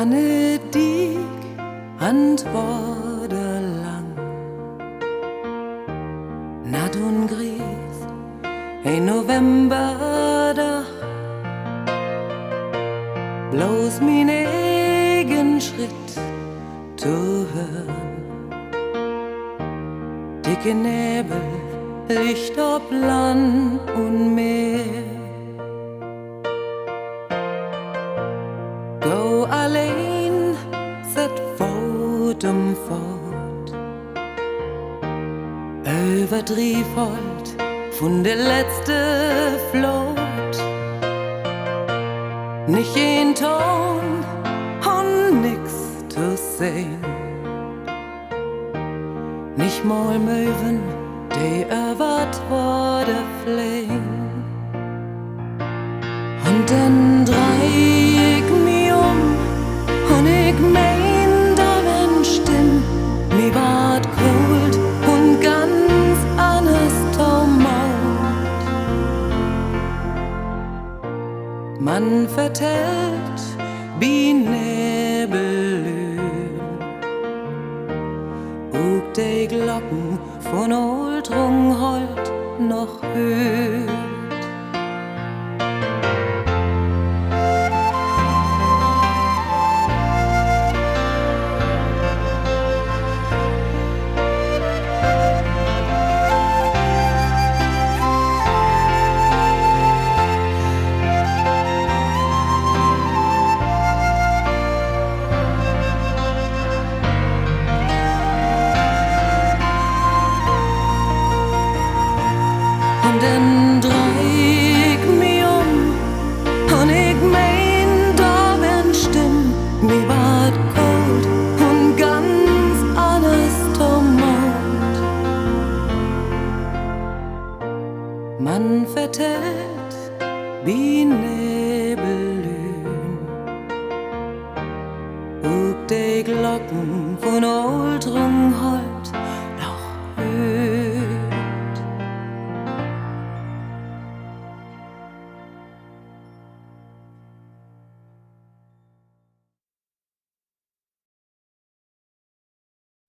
Anne dig antworter lang. Natt und Gries, ein Novemberdag, bloß mein eigen Schritt zu hören. Dicke Nebel, Licht ob Land und Meer. Go allein, set Fort um Fort, über Triefold von der letzte Flot. Nicht ein Ton und nix zu sehen, nicht mal Möwen, die erwart vor der Flame. Und dann dreh ich mich und ich mein, da wenn Stimm, mir ward kalt und ganz anders Taumut. Man vertellt, wie Nebel und die Glocken von Old Rungholt noch hört. Und dann dreh ich mich und ich mein, da wenn Stimm, mir ward kalt und ganz alles Tumult. Man vertellt, wie Nebel und die Glocken von Old Rungholt